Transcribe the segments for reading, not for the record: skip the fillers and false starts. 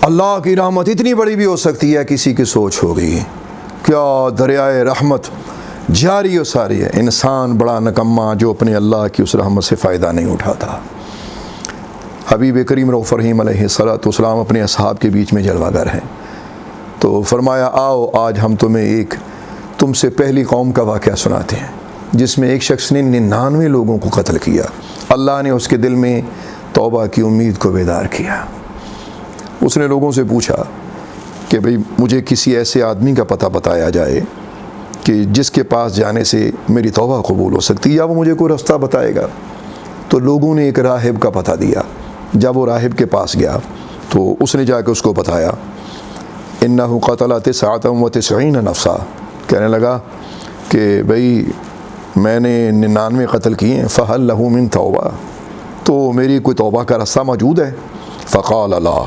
اللہ کی رحمت اتنی بڑی بھی ہو سکتی ہے کسی کی سوچ ہوگی کیا دریائے رحمت جاری و ساری ہے، انسان بڑا نکما جو اپنے اللہ کی اس رحمت سے فائدہ نہیں اٹھاتا۔ حبیب کریم رؤوف رحیم علیہ الصلوۃ والسلام اپنے اصحاب کے بیچ میں جلوہ گر ہیں، تو فرمایا آؤ آج ہم تمہیں ایک تم سے پہلی قوم کا واقعہ سناتے ہیں جس میں ایک شخص نے 99 لوگوں کو قتل کیا۔ اللہ نے اس کے دل میں توبہ کی امید کو بیدار کیا۔ اس نے لوگوں سے پوچھا کہ بھئی مجھے کسی ایسے آدمی کا پتہ بتایا جائے کہ جس کے پاس جانے سے میری توبہ قبول ہو سکتی، یا وہ مجھے کوئی رستہ بتائے گا۔ تو لوگوں نے ایک راہب کا پتہ دیا۔ جب وہ راہب کے پاس گیا تو اس نے جا کے اس کو بتایا، انہ قتل 99 نفسا، کہنے لگا کہ بھئی میں نے 99 قتل کیے ہیں، فہل لہ من توبہ، تو میری کوئی توبہ کا راستہ موجود ہے؟ فقال لا،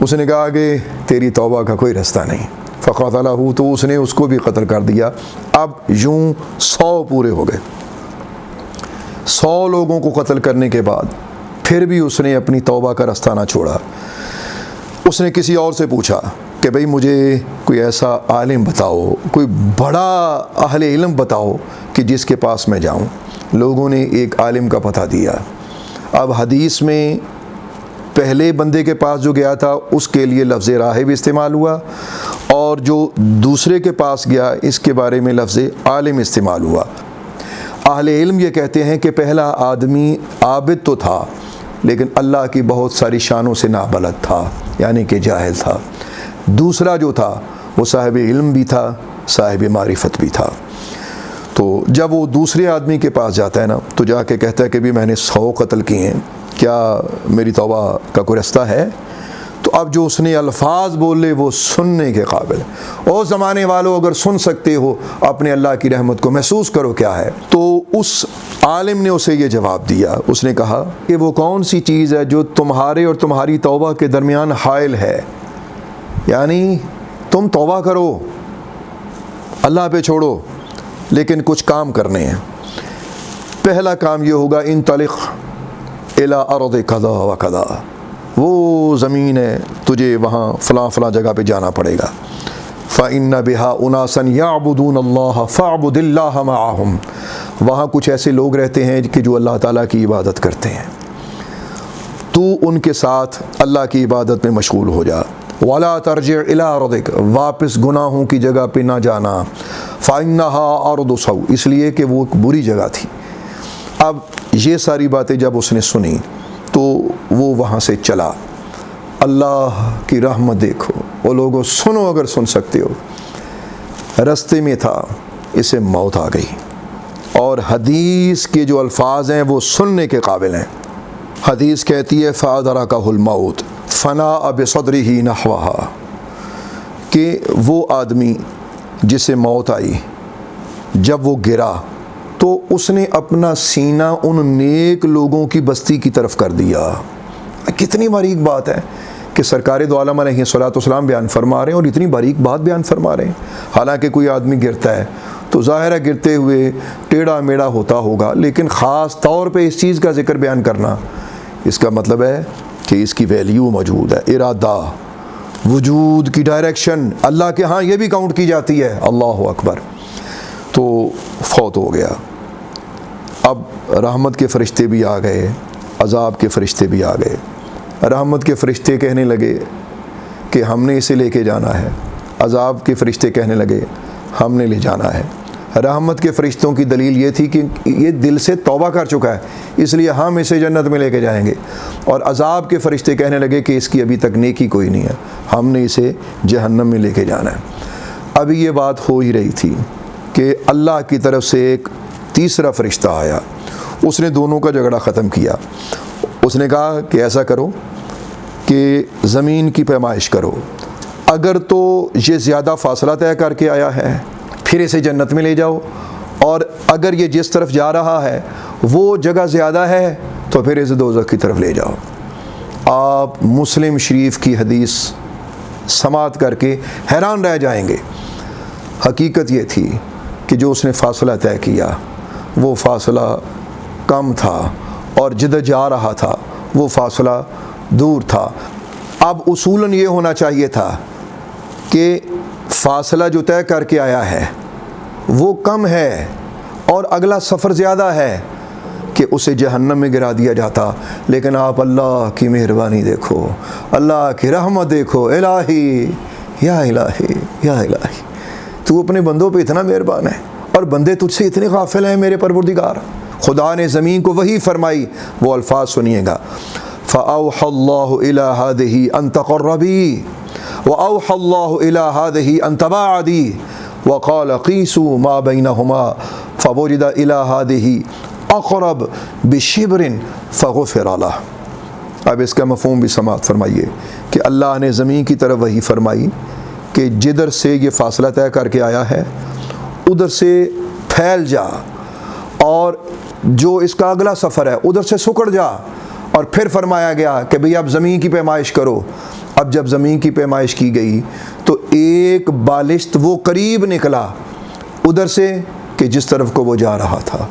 اس نے کہا کہ تیری توبہ کا کوئی راستہ نہیں۔ فقتلہ، تو اس نے اس کو بھی قتل کر دیا۔ اب یوں 100 پورے ہو گئے۔ 100 لوگوں کو قتل کرنے کے بعد پھر بھی اس نے اپنی توبہ کا راستہ نہ چھوڑا۔ اس نے کسی اور سے پوچھا کہ بھئی مجھے کوئی ایسا عالم بتاؤ، کوئی بڑا اہل علم بتاؤ کہ جس کے پاس میں جاؤں۔ لوگوں نے ایک عالم کا پتہ دیا۔ اب حدیث میں پہلے بندے کے پاس جو گیا تھا اس کے لیے لفظ راہب استعمال ہوا، اور جو دوسرے کے پاس گیا اس کے بارے میں لفظ عالم استعمال ہوا۔ اہل علم یہ کہتے ہیں کہ پہلا آدمی عابد تو تھا لیکن اللہ کی بہت ساری شانوں سے نابلد تھا، یعنی کہ جاہل تھا۔ دوسرا جو تھا وہ صاحب علم بھی تھا، صاحب معرفت بھی تھا۔ تو جب وہ دوسرے آدمی کے پاس جاتا ہے نا تو جا کے کہتا ہے کہ بھی میں نے 100 قتل کیے ہیں، کیا میری توبہ کا کوئی راستہ ہے؟ تو اب جو اس نے الفاظ بولے وہ سننے کے قابل۔ او زمانے والوں اگر سن سکتے ہو اپنے اللہ کی رحمت کو محسوس کرو کیا ہے۔ تو اس عالم نے اسے یہ جواب دیا، اس نے کہا کہ وہ کون سی چیز ہے جو تمہارے اور تمہاری توبہ کے درمیان حائل ہے، یعنی تم توبہ کرو، اللہ پہ چھوڑو، لیکن کچھ کام کرنے ہیں۔ پہلا کام یہ ہوگا انطلق الی ارض کذا و کذا، وہ زمین ہے تجھے وہاں فلاں فلاں جگہ پہ جانا پڑے گا۔ فَإِنَّ بِهَا أُنَاسًا يَعْبُدُونَ اللَّهَ فَاعْبُدِ اللَّهَ مَعَهُمْ، وہاں کچھ ایسے لوگ رہتے ہیں کہ جو اللہ تعالیٰ کی عبادت کرتے ہیں، تو ان کے ساتھ اللہ کی عبادت میں مشغول ہو جا۔ وَلَا تَرْجِعْ إِلَىٰ أَرْضِكَ، واپس گناہوں کی جگہ پہ نہ جانا۔ فَإِنَّهَا أَرْضُ سَوْءٍ، اس لیے کہ وہ ایک بری جگہ تھی۔ اب یہ ساری باتیں جب اس نے سنی تو وہ وہاں سے چلا۔ اللہ کی رحمت دیکھو، وہ لوگوں سنو اگر سن سکتے ہو۔ رستے میں تھا، اسے موت آ گئی، اور حدیث کے جو الفاظ ہیں وہ سننے کے قابل ہیں۔ حدیث کہتی ہے فَأَدْرَكَهُ الْمَوْتُ فَنَاءَ بِصَدْرِهِ نَحْوَهَا، کہ وہ آدمی جسے موت آئی جب وہ گرا تو اس نے اپنا سینہ ان نیک لوگوں کی بستی کی طرف کر دیا۔ کتنی باریک بات ہے کہ سرکار دو عالم علیہ الصلوۃ والسلام بیان فرما رہے ہیں، اور اتنی باریک بات بیان فرما رہے ہیں۔ حالانکہ کوئی آدمی گرتا ہے تو ظاہر ہے گرتے ہوئے ٹیڑھا میڑھا ہوتا ہوگا، لیکن خاص طور پہ اس چیز کا ذکر بیان کرنا، اس کا مطلب ہے کہ اس کی ویلیو موجود ہے، ارادہ، وجود کی ڈائریکشن اللہ کے ہاں یہ بھی کاؤنٹ کی جاتی ہے۔ اللہ اکبر۔ تو فوت ہو گیا۔ اب رحمت کے فرشتے بھی آ گئے، عذاب کے فرشتے بھی آ گئے۔ رحمت کے فرشتے کہنے لگے کہ ہم نے اسے لے کے جانا ہے، عذاب کے فرشتے کہنے لگے ہم نے لے جانا ہے۔ رحمت کے فرشتوں کی دلیل یہ تھی کہ یہ دل سے توبہ کر چکا ہے، اس لیے ہم اسے جنت میں لے کے جائیں گے، اور عذاب کے فرشتے کہنے لگے کہ اس کی ابھی تک نیکی کوئی نہیں ہے، ہم نے اسے جہنم میں لے کے جانا ہے۔ ابھی یہ بات ہو ہی رہی تھی کہ اللہ کی طرف سے ایک تیسرا فرشتہ آیا، اس نے دونوں کا جھگڑا ختم کیا۔ اس نے کہا کہ ایسا کرو کہ زمین کی پیمائش کرو، اگر تو یہ زیادہ فاصلہ طے کر کے آیا ہے پھر اسے جنت میں لے جاؤ، اور اگر یہ جس طرف جا رہا ہے وہ جگہ زیادہ ہے تو پھر اسے دوزخ کی طرف لے جاؤ۔ آپ مسلم شریف کی حدیث سماعت کر کے حیران رہ جائیں گے۔ حقیقت یہ تھی کہ جو اس نے فاصلہ طے کیا وہ فاصلہ کم تھا، اور جدھر جا رہا تھا وہ فاصلہ دور تھا۔ اب اصولاً یہ ہونا چاہیے تھا کہ فاصلہ جو طے کر کے آیا ہے وہ کم ہے اور اگلا سفر زیادہ ہے کہ اسے جہنم میں گرا دیا جاتا، لیکن آپ اللہ کی مہربانی دیکھو، اللہ کی رحمت دیکھو، الہی یا الہی یا الہی، تو اپنے بندوں پہ اتنا مہربان ہے اور بندے تجھ سے اتنے غافل ہیں میرے پروردگار۔ خدا نے زمین کو وحی فرمائی، وہ الفاظ سنیے گا، فَأَوْحَى اللَّهُ إِلَىٰ هَٰذِهِ أَن تَقَرَّبِي وَأَوْحَى اللَّهُ إِلَىٰ هَٰذِهِ أَن تَبَاعَدِي وَقَالَ قِيسُوا مَا بَيْنَهُمَا فَوُجِدَ إِلَىٰ هَٰذِهِ أَقْرَبَ بِشِبْرٍ فَغُفِرَ لَهُ۔ اب اس کا مفہوم بھی سماعت فرمائیے کہ اللہ نے زمین کی طرف وحی فرمائی کہ جدھر سے یہ فاصلہ طے کر کے آیا ہے ادھر سے پھیل جا، اور جو اس کا اگلا سفر ہے ادھر سے سکڑ جا۔ اور پھر فرمایا گیا کہ بھئی اب زمین کی پیمائش کرو۔ اب جب زمین کی پیمائش کی گئی تو ایک بالشت وہ قریب نکلا ادھر سے کہ جس طرف کو وہ جا رہا تھا۔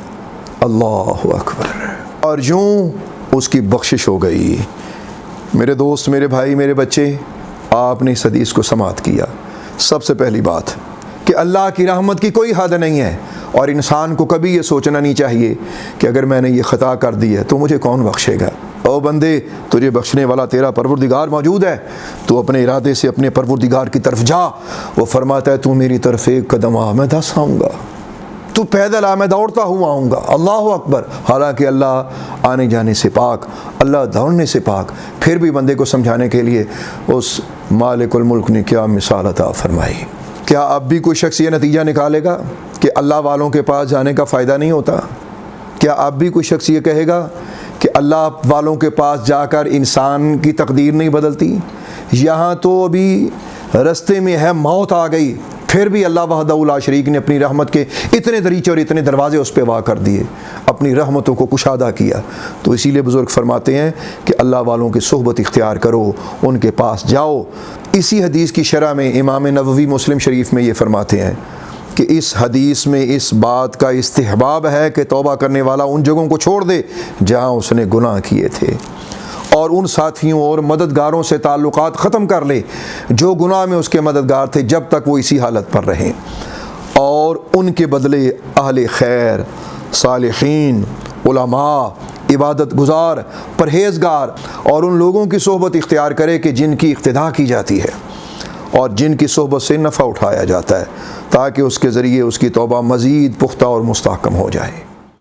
اللہ اکبر۔ اور یوں اس کی بخشش ہو گئی۔ میرے دوست، میرے بھائی، میرے بچے، آپ نے اس حدیث کو سماعت کیا۔ سب سے پہلی بات کہ اللہ کی رحمت کی کوئی حد نہیں ہے، اور انسان کو کبھی یہ سوچنا نہیں چاہیے کہ اگر میں نے یہ خطا کر دی ہے تو مجھے کون بخشے گا۔ او بندے، تجھے بخشنے والا تیرا پروردگار موجود ہے، تو اپنے ارادے سے اپنے پروردگار کی طرف جا۔ وہ فرماتا ہے تو میری طرف ایک قدم آ، میں 10 آؤں گا، تو پیدل آ، میں دوڑتا ہوا آؤں گا۔ اللہ اکبر۔ حالانکہ اللہ آنے جانے سے پاک، اللہ دوڑنے سے پاک، پھر بھی بندے کو سمجھانے کے لیے اس مالک الملک نے کیا مثال عطا فرمائی۔ کیا اب بھی کوئی شخص یہ نتیجہ نکالے گا کہ اللہ والوں کے پاس جانے کا فائدہ نہیں ہوتا؟ کیا اب بھی کوئی شخص یہ کہے گا کہ اللہ والوں کے پاس جا کر انسان کی تقدیر نہیں بدلتی؟ یہاں تو ابھی رستے میں ہے موت آ گئی، پھر بھی اللہ وحدہ لا شریک نے اپنی رحمت کے اتنے دریچے اور اتنے دروازے اس پہ واقع کر دیے، اپنی رحمتوں کو کشادہ کیا۔ تو اسی لیے بزرگ فرماتے ہیں کہ اللہ والوں کی صحبت اختیار کرو، ان کے پاس جاؤ۔ اسی حدیث کی شرح میں امام نووی مسلم شریف میں یہ فرماتے ہیں کہ اس حدیث میں اس بات کا استحباب ہے کہ توبہ کرنے والا ان جگہوں کو چھوڑ دے جہاں اس نے گناہ کیے تھے، اور ان ساتھیوں اور مددگاروں سے تعلقات ختم کر لے جو گناہ میں اس کے مددگار تھے جب تک وہ اسی حالت پر رہیں، اور ان کے بدلے اہل خیر، صالحین، علماء، عبادت گزار، پرہیزگار اور ان لوگوں کی صحبت اختیار کرے کہ جن کی اقتداء کی جاتی ہے اور جن کی صحبت سے نفع اٹھایا جاتا ہے، تاکہ اس کے ذریعے اس کی توبہ مزید پختہ اور مستحکم ہو جائے۔